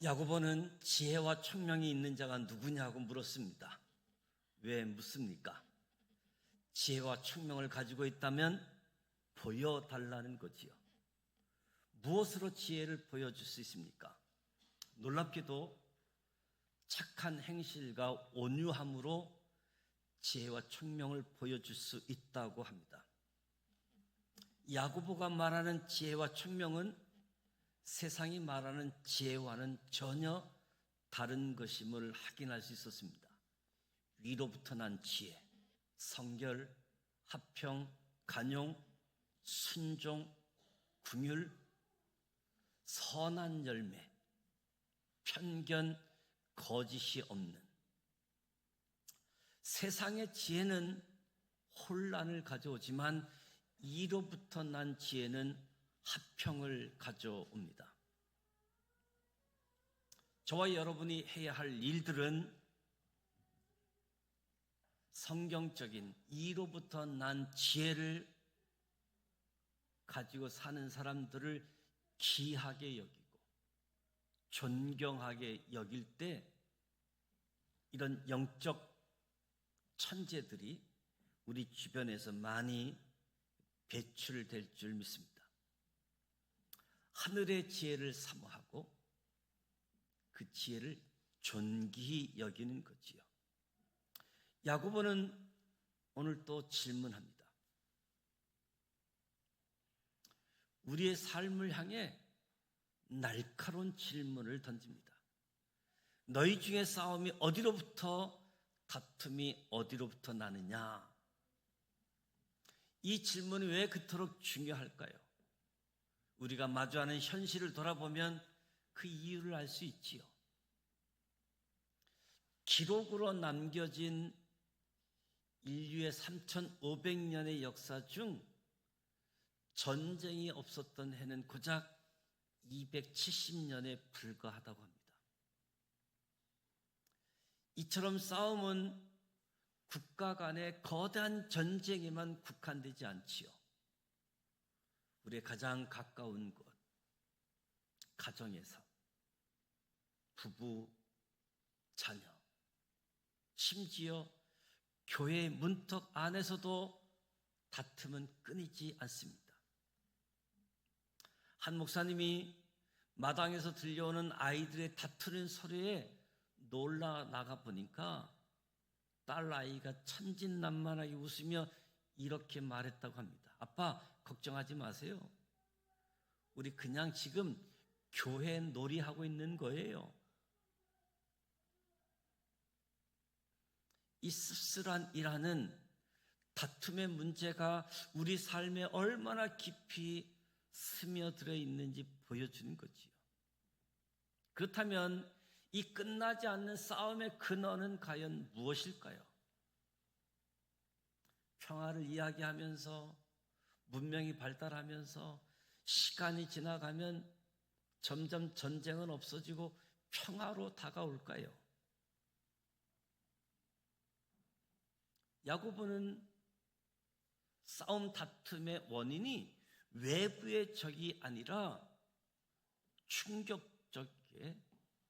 야고보는 지혜와 총명이 있는 자가 누구냐고 물었습니다. 왜 묻습니까? 지혜와 총명을 가지고 있다면 보여달라는 거지요. 무엇으로 지혜를 보여줄 수 있습니까? 놀랍게도 착한 행실과 온유함으로 지혜와 총명을 보여줄 수 있다고 합니다. 야고보가 말하는 지혜와 총명은 세상이 말하는 지혜와는 전혀 다른 것임을 확인할 수 있었습니다. 위로부터 난 지혜, 성결, 화평, 간용, 순종, 긍휼, 선한 열매, 편견, 거짓이 없는. 세상의 지혜는 혼란을 가져오지만 이로부터 난 지혜는 화평을 가져옵니다. 저와 여러분이 해야 할 일들은 성경적인 이로부터 난 지혜를 가지고 사는 사람들을 귀하게 여기고 존경하게 여길 때 이런 영적 천재들이 우리 주변에서 많이 배출될 줄 믿습니다. 하늘의 지혜를 사모하고 그 지혜를 존귀히 여기는 거지요. 야고보는 오늘 또 질문합니다. 우리의 삶을 향해 날카로운 질문을 던집니다. 너희 중에 싸움이 어디로부터, 다툼이 어디로부터 나느냐? 이 질문이 왜 그토록 중요할까요? 우리가 마주하는 현실을 돌아보면 그 이유를 알 수 있지요. 기록으로 남겨진 인류의 3,500년의 역사 중 전쟁이 없었던 해는 고작 270년에 불과하다고 합니다. 이처럼 싸움은 국가 간의 거대한 전쟁에만 국한되지 않지요. 우리의 가장 가까운 곳, 가정에서, 부부, 자녀, 심지어 교회 문턱 안에서도 다툼은 끊이지 않습니다. 한 목사님이 마당에서 들려오는 아이들의 다투는 소리에 놀라 나가 보니까 딸 아이가 천진난만하게 웃으며 이렇게 말했다고 합니다. 아빠, 걱정하지 마세요. 우리 그냥 지금 교회 놀이하고 있는 거예요. 이 씁쓸한 일하는 다툼의 문제가 우리 삶에 얼마나 깊이 스며들어 있는지 보여주는 거지요. 그렇다면 이 끝나지 않는 싸움의 근원은 과연 무엇일까요? 평화를 이야기하면서 문명이 발달하면서 시간이 지나가면 점점 전쟁은 없어지고 평화로 다가올까요? 야고보는 싸움 다툼의 원인이 외부의 적이 아니라 충격적이게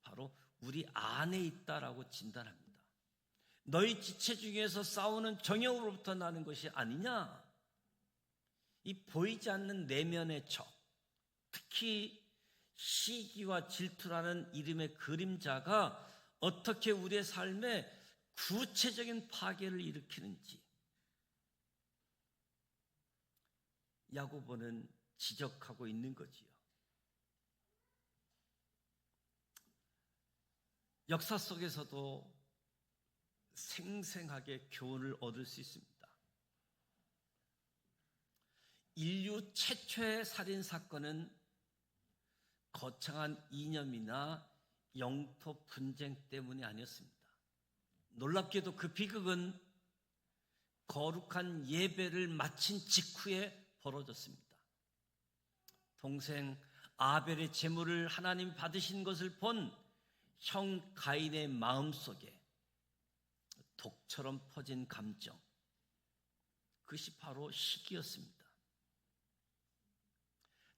바로 우리 안에 있다라고 진단합니다. 너희 지체 중에서 싸우는 정욕으로부터 나는 것이 아니냐? 이 보이지 않는 내면의 적, 특히 시기와 질투라는 이름의 그림자가 어떻게 우리의 삶에 구체적인 파괴를 일으키는지 야고보는 지적하고 있는 거지요. 역사 속에서도 생생하게 교훈을 얻을 수 있습니다. 인류 최초의 살인 사건은 거창한 이념이나 영토 분쟁 때문이 아니었습니다. 놀랍게도 그 비극은 거룩한 예배를 마친 직후에 벌어졌습니다. 동생 아벨의 제물을 하나님 받으신 것을 본 형 가인의 마음속에 독처럼 퍼진 감정, 그것이 바로 시기였습니다.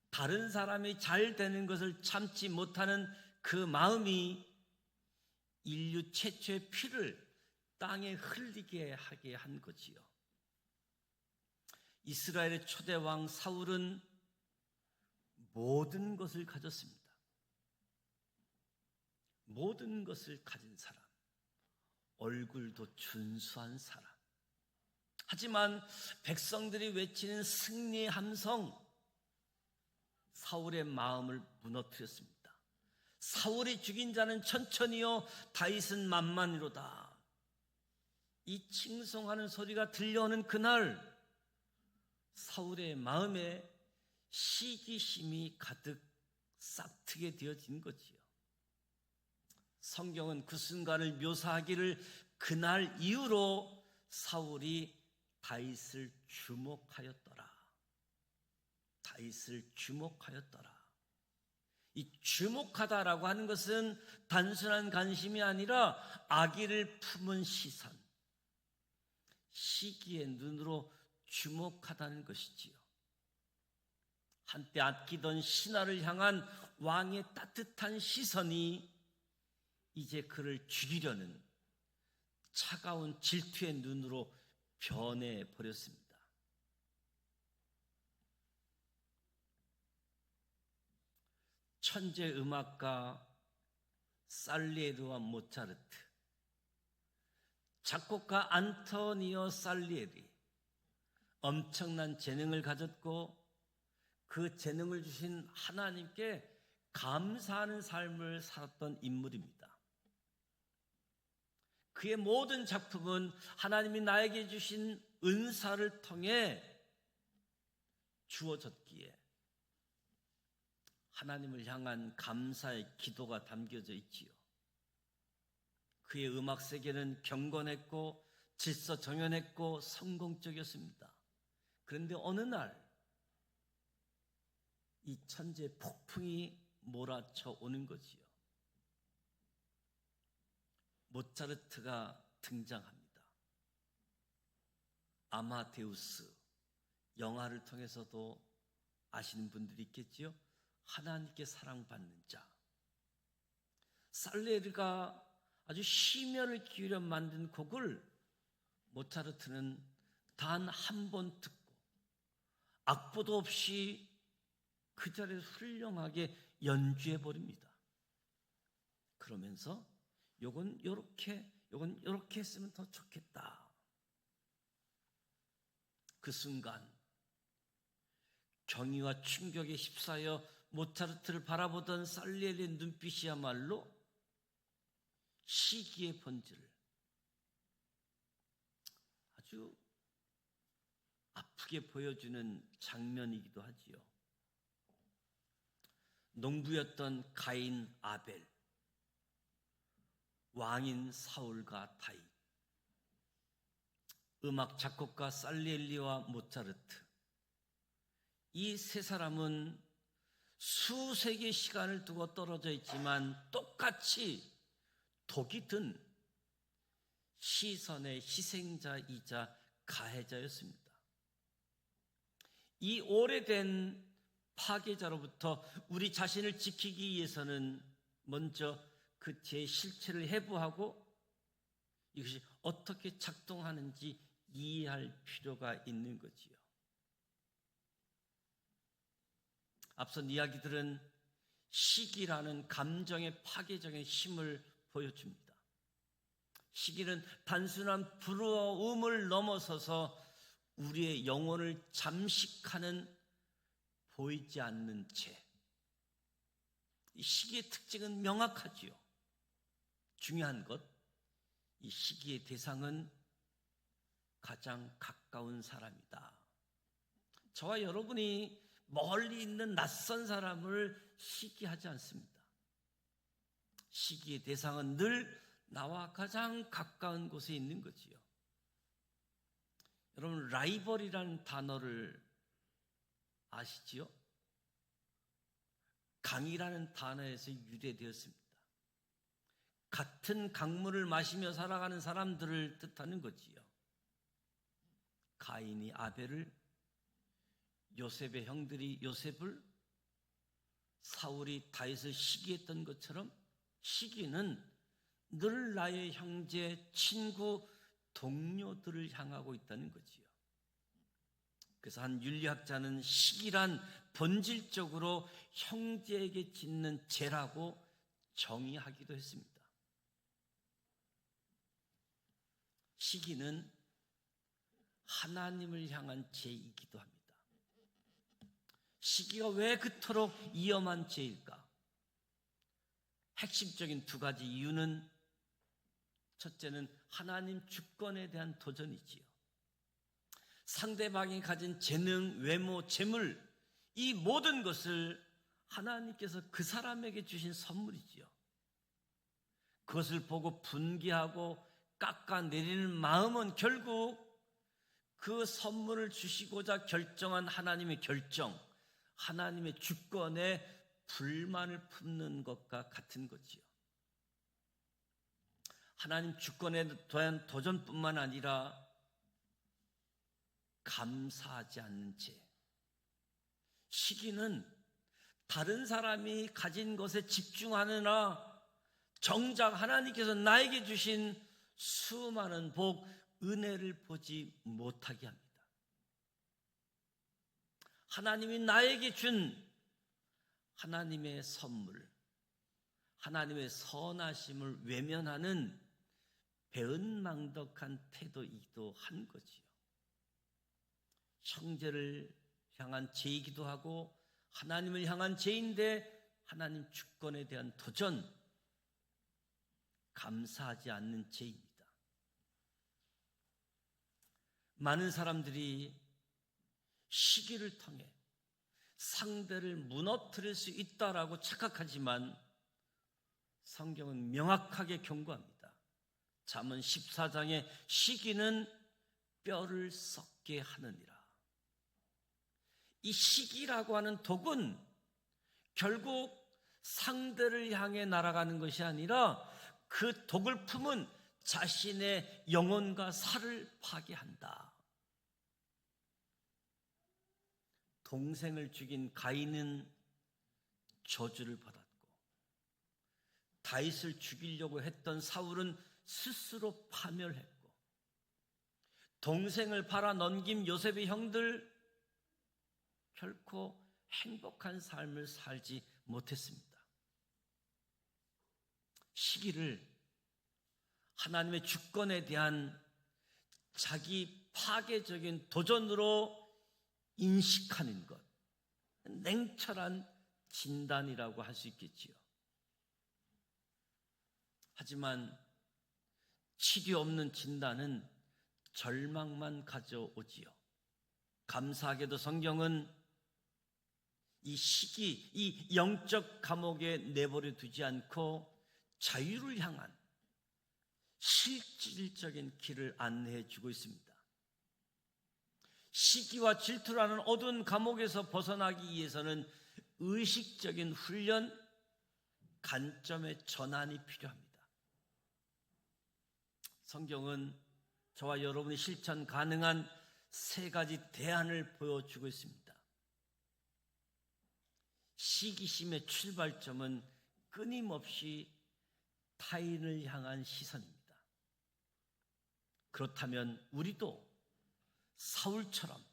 다른 사람이 잘 되는 것을 참지 못하는 그 마음이 인류 최초의 피를 땅에 흘리게 하게 한 거지요. 이스라엘의 초대 왕 사울은 모든 것을 가졌습니다. 모든 것을 가진 사람, 얼굴도 준수한 사람. 하지만 백성들이 외치는 승리의 함성, 사울의 마음을 무너뜨렸습니다. 사울이 죽인 자는 천천히요, 다윗은 만만이로다. 이 칭송하는 소리가 들려오는 그날, 사울의 마음에 시기심이 가득 싹트게 되어진 거지요. 성경은 그 순간을 묘사하기를 그날 이후로 사울이 다윗을 주목하였더라. 다윗을 주목하였더라. 이 주목하다라고 하는 것은 단순한 관심이 아니라 악의를 품은 시선, 시기의 눈으로 주목하다는 것이지요. 한때 아끼던 신하를 향한 왕의 따뜻한 시선이 이제 그를 죽이려는 차가운 질투의 눈으로 변해버렸습니다. 천재 음악가 살리에리와 모차르트, 작곡가 안토니오 살리에리, 엄청난 재능을 가졌고 그 재능을 주신 하나님께 감사하는 삶을 살았던 인물입니다. 그의 모든 작품은 하나님이 나에게 주신 은사를 통해 주어졌기에 하나님을 향한 감사의 기도가 담겨져 있지요. 그의 음악 세계는 경건했고 질서정연했고 성공적이었습니다. 그런데 어느 날 이 천재 폭풍이 몰아쳐 오는 거지요. 모차르트가 등장합니다. 아마데우스, 영화를 통해서도 아시는 분들이 있겠지요. 하나님께 사랑받는 자. 살리에리가 아주 심혈을 기울여 만든 곡을 모차르트는 단 한 번 듣고 악보도 없이 그 자리에서 훌륭하게 연주해 버립니다. 그러면서 요건 요렇게 했으면 더 좋겠다. 그 순간 경의와 충격에 휩싸여 모차르트를 바라보던 살리에리의 눈빛이야말로 시기의 본질을 아주 아프게 보여주는 장면이기도 하지요. 농부였던 가인 아벨, 왕인 사울과 다윗, 음악 작곡가 살리에리와 모차르트, 이 세 사람은 수세기 시간을 두고 떨어져 있지만 똑같이 독이 든 시선의 희생자이자 가해자였습니다. 이 오래된 파괴자로부터 우리 자신을 지키기 위해서는 먼저 그 죄의 실체를 해부하고 이것이 어떻게 작동하는지 이해할 필요가 있는 거지요. 앞선 이야기들은 시기라는 감정의 파괴적인 힘을 보여줍니다. 시기는 단순한 부러움을 넘어서서 우리의 영혼을 잠식하는 보이지 않는 죄. 이 시기의 특징은 명확하지요. 중요한 것, 이 시기의 대상은 가장 가까운 사람이다. 저와 여러분이 멀리 있는 낯선 사람을 시기하지 않습니다. 시기의 대상은 늘 나와 가장 가까운 곳에 있는 거지요. 여러분, 라이벌이라는 단어를 아시지요? 강이라는 단어에서 유래되었습니다. 같은 강물을 마시며 살아가는 사람들을 뜻하는 거지요. 가인이 아벨을, 요셉의 형들이 요셉을, 사울이 다윗을 시기했던 것처럼 시기는 늘 나의 형제, 친구, 동료들을 향하고 있다는 거지요. 그래서 한 윤리학자는 시기란 본질적으로 형제에게 짓는 죄라고 정의하기도 했습니다. 시기는 하나님을 향한 죄이기도 합니다. 시기가 왜 그토록 위험한 죄일까? 핵심적인 두 가지 이유는, 첫째는 하나님 주권에 대한 도전이지요. 상대방이 가진 재능, 외모, 재물, 이 모든 것을 하나님께서 그 사람에게 주신 선물이지요. 그것을 보고 분개하고 깎아내리는 마음은 결국 그 선물을 주시고자 결정한 하나님의 결정, 하나님의 주권에 불만을 품는 것과 같은 거지요. 하나님 주권에 대한 도전뿐만 아니라 감사하지 않는 죄. 시기는 다른 사람이 가진 것에 집중하느라 정작 하나님께서 나에게 주신 수많은 복, 은혜를 보지 못하게 합니다. 하나님이 나에게 준 하나님의 선물, 하나님의 선하심을 외면하는 배은망덕한 태도이기도 한 거지요. 형제를 향한 죄이기도 하고 하나님을 향한 죄인데 하나님 주권에 대한 도전, 감사하지 않는 죄입니다. 많은 사람들이 시기를 통해 상대를 무너뜨릴 수 있다라고 착각하지만 성경은 명확하게 경고합니다. 잠언 14장의 시기는 뼈를 썩게 하느니라. 이 시기라고 하는 독은 결국 상대를 향해 날아가는 것이 아니라 그 독을 품은 자신의 영혼과 살을 파괴한다. 동생을 죽인 가인은 저주를 받았고, 다윗을 죽이려고 했던 사울은 스스로 파멸했고, 동생을 팔아 넘긴 요셉의 형들 결코 행복한 삶을 살지 못했습니다. 시기를 하나님의 주권에 대한 자기 파괴적인 도전으로 인식하는 것, 냉철한 진단이라고 할 수 있겠지요. 하지만 치료 없는 진단은 절망만 가져오지요. 감사하게도 성경은 이 시기, 이 영적 감옥에 내버려 두지 않고 자유를 향한 실질적인 길을 안내해 주고 있습니다. 시기와 질투라는 어두운 감옥에서 벗어나기 위해서는 의식적인 훈련, 관점의 전환이 필요합니다. 성경은 저와 여러분이 실천 가능한 세 가지 대안을 보여주고 있습니다. 시기심의 출발점은 끊임없이 타인을 향한 시선입니다. 그렇다면 우리도 사울처럼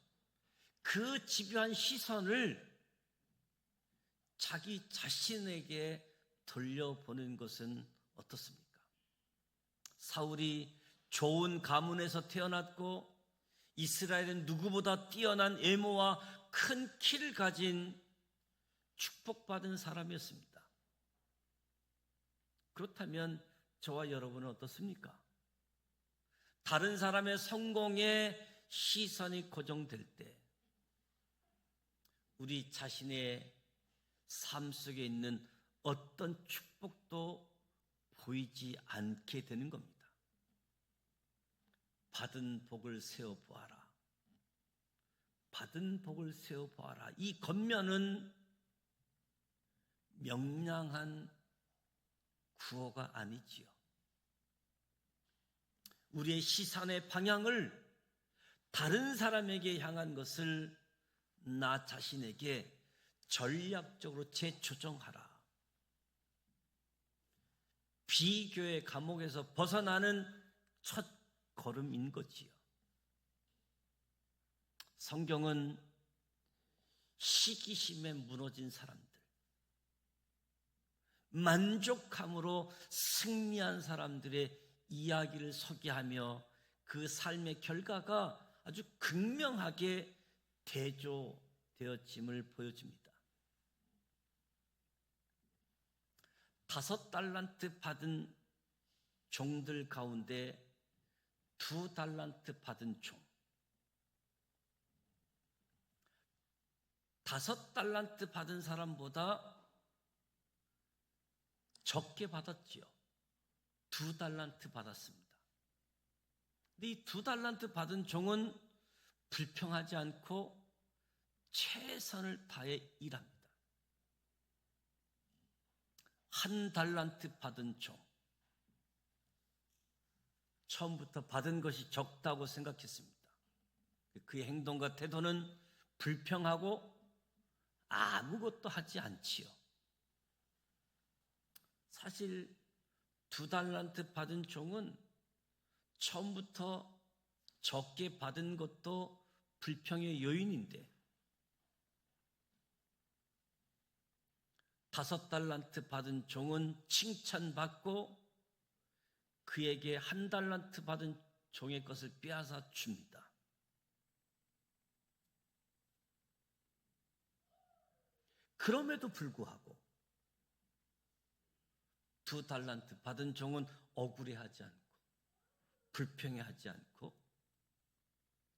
그 집요한 시선을 자기 자신에게 돌려보는 것은 어떻습니까? 사울이 좋은 가문에서 태어났고 이스라엘은 누구보다 뛰어난 외모와 큰 키를 가진 축복받은 사람이었습니다. 그렇다면 저와 여러분은 어떻습니까? 다른 사람의 성공에 시선이 고정될 때 우리 자신의 삶 속에 있는 어떤 축복도 보이지 않게 되는 겁니다. 받은 복을 세어보아라. 받은 복을 세어보아라. 이 겉면은 명량한 구호가 아니지요. 우리의 시선의 방향을 다른 사람에게 향한 것을 나 자신에게 전략적으로 재조정하라. 비교의 감옥에서 벗어나는 첫 걸음인 거지요. 성경은 시기심에 무너진 사람들, 만족함으로 승리한 사람들의 이야기를 소개하며 그 삶의 결과가 아주 극명하게 대조되어짐을 보여줍니다. 5달란트 받은 종들 가운데 2달란트 받은 종, 5달란트 받은 사람보다 적게 받았지요. 2달란트 받았습니다. 근데 이 2달란트 받은 종은 불평하지 않고 최선을 다해 일합니다. 1달란트 받은 종, 처음부터 받은 것이 적다고 생각했습니다. 그의 행동과 태도는 불평하고 아무것도 하지 않지요. 사실 2달란트 받은 종은 처음부터 적게 받은 것도 불평의 요인인데 5달란트 받은 종은 칭찬받고 그에게 1달란트 받은 종의 것을 빼앗아 줍니다. 그럼에도 불구하고 2달란트 받은 종은 억울해하지 않고 불평해하지 않고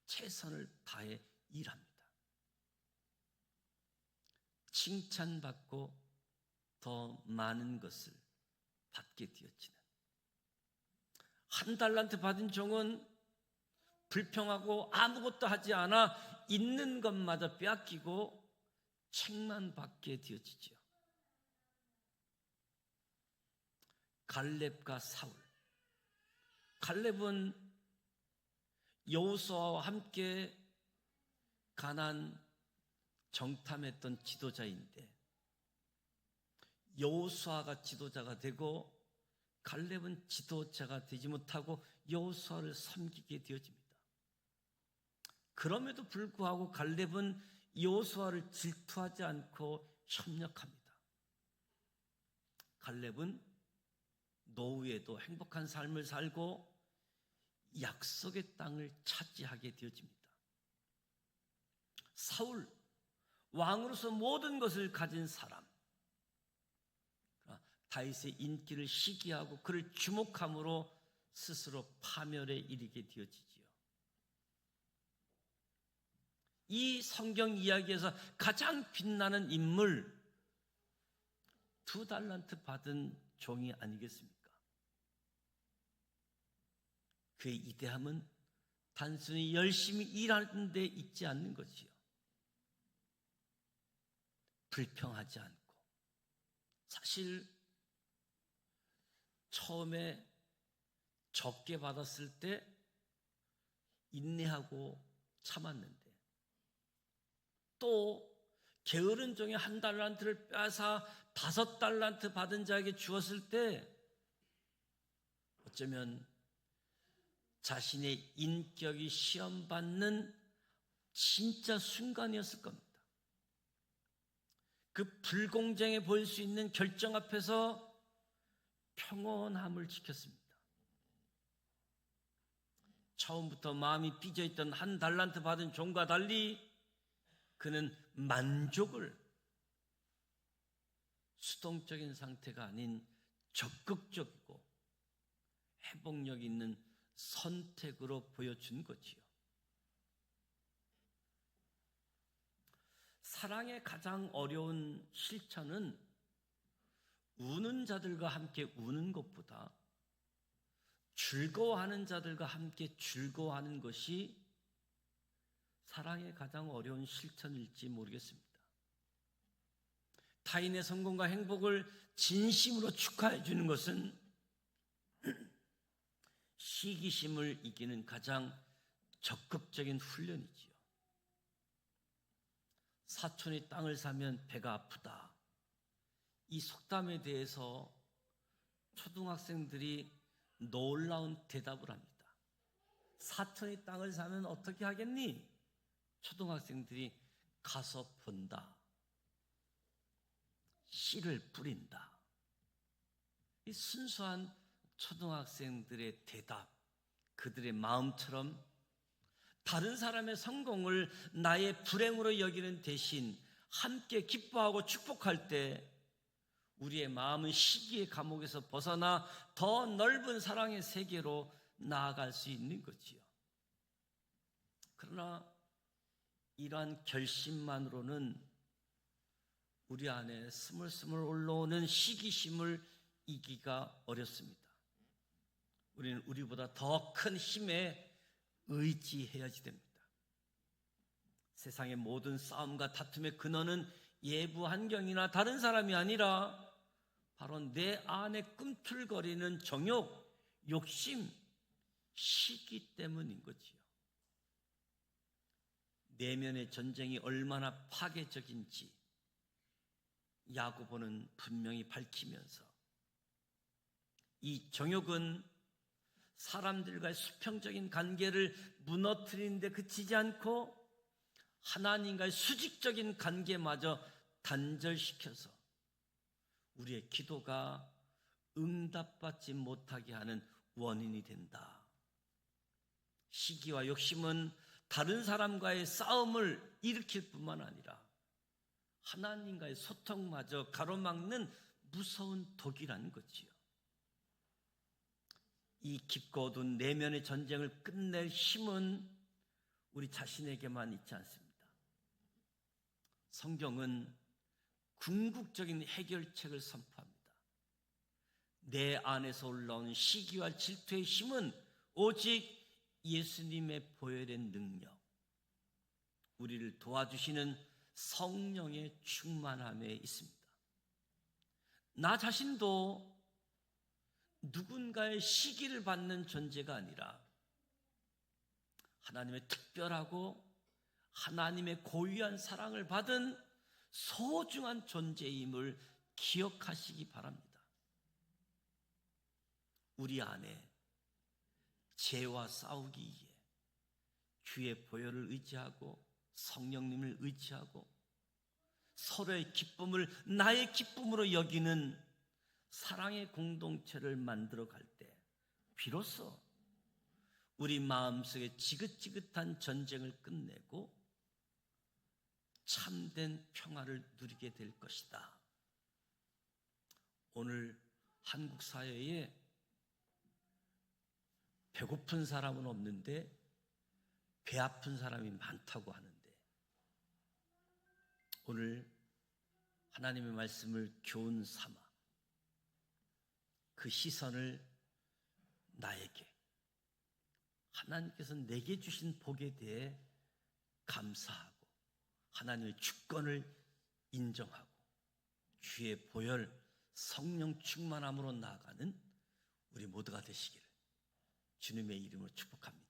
최선을 다해 일합니다. 칭찬받고 더 많은 것을 받게 되어지는, 1달란트 받은 종은 불평하고 아무것도 하지 않아 있는 것마저 빼앗기고 책만 받게 되어지죠. 갈렙과 사울, 갈렙은 여호수아와 함께 가나안 정탐했던 지도자인데 여호수아가 지도자가 되고 갈렙은 지도자가 되지 못하고 여호수아를 섬기게 되어집니다. 그럼에도 불구하고 갈렙은 여호수아를 질투하지 않고 협력합니다. 갈렙은 노후에도 행복한 삶을 살고 약속의 땅을 차지하게 되어집니다. 사울, 왕으로서 모든 것을 가진 사람, 다윗의 인기를 시기하고 그를 주목함으로 스스로 파멸에 이르게 되어지지요. 이 성경 이야기에서 가장 빛나는 인물, 2달란트 받은 종이 아니겠습니까? 그의 이대함은 단순히 열심히 일하는 데 있지 않는 것이요, 불평하지 않고, 사실 처음에 적게 받았을 때 인내하고 참았는데 또 게으른 종의 1달란트를 빼앗아 5달란트 받은 자에게 주었을 때 어쩌면 자신의 인격이 시험받는 진짜 순간이었을 겁니다. 그 불공정해 보일 수 있는 결정 앞에서 평온함을 지켰습니다. 처음부터 마음이 삐져있던 1달란트 받은 종과 달리 그는 만족을, 수동적인 상태가 아닌 적극적이고 회복력 있는 선택으로 보여준 거지요. 사랑의 가장 어려운 실천은 우는 자들과 함께 우는 것보다 즐거워하는 자들과 함께 즐거워하는 것이 사랑의 가장 어려운 실천일지 모르겠습니다. 타인의 성공과 행복을 진심으로 축하해 주는 것은 시기심을 이기는 가장 적극적인 훈련이지요. 사촌이 땅을 사면 배가 아프다, 이 속담에 대해서 초등학생들이 놀라운 대답을 합니다. 사촌이 땅을 사면 어떻게 하겠니? 초등학생들이 가서 본다. 씨를 뿌린다. 이 순수한 초등학생들의 대답, 그들의 마음처럼 다른 사람의 성공을 나의 불행으로 여기는 대신 함께 기뻐하고 축복할 때 우리의 마음은 시기의 감옥에서 벗어나 더 넓은 사랑의 세계로 나아갈 수 있는 거지요. 그러나 이러한 결심만으로는 우리 안에 스물스물 올라오는 시기심을 이기가 어렵습니다. 우리는 우리보다 더 큰 힘에 의지해야지 됩니다. 세상의 모든 싸움과 다툼의 근원은 예부 환경이나 다른 사람이 아니라 바로 내 안에 꿈틀거리는 정욕, 욕심, 시기 때문인 거지요. 내면의 전쟁이 얼마나 파괴적인지 야고보는 분명히 밝히면서 이 정욕은 사람들과의 수평적인 관계를 무너뜨리는 데 그치지 않고 하나님과의 수직적인 관계마저 단절시켜서 우리의 기도가 응답받지 못하게 하는 원인이 된다. 시기와 욕심은 다른 사람과의 싸움을 일으킬 뿐만 아니라 하나님과의 소통마저 가로막는 무서운 독이라는 거지요. 이 깊고 어두운 내면의 전쟁을 끝낼 힘은 우리 자신에게만 있지 않습니다. 성경은 궁극적인 해결책을 선포합니다. 내 안에서 올라오는 시기와 질투의 힘은 오직 예수님의 보혈의 능력, 우리를 도와주시는 성령의 충만함에 있습니다. 나 자신도 누군가의 시기를 받는 존재가 아니라 하나님의 특별하고 하나님의 고유한 사랑을 받은 소중한 존재임을 기억하시기 바랍니다. 우리 안에 죄와 싸우기에 주의 보혈을 의지하고 성령님을 의지하고 서로의 기쁨을 나의 기쁨으로 여기는 사랑의 공동체를 만들어 갈 때 비로소 우리 마음속에 지긋지긋한 전쟁을 끝내고 참된 평화를 누리게 될 것이다. 오늘 한국 사회에 배고픈 사람은 없는데 배 아픈 사람이 많다고 하는데 오늘 하나님의 말씀을 교훈 삼아 그 시선을 나에게 하나님께서 내게 주신 복에 대해 감사하고 하나님의 주권을 인정하고 주의 보혈 성령 충만함으로 나아가는 우리 모두가 되시기를 주님의 이름으로 축복합니다.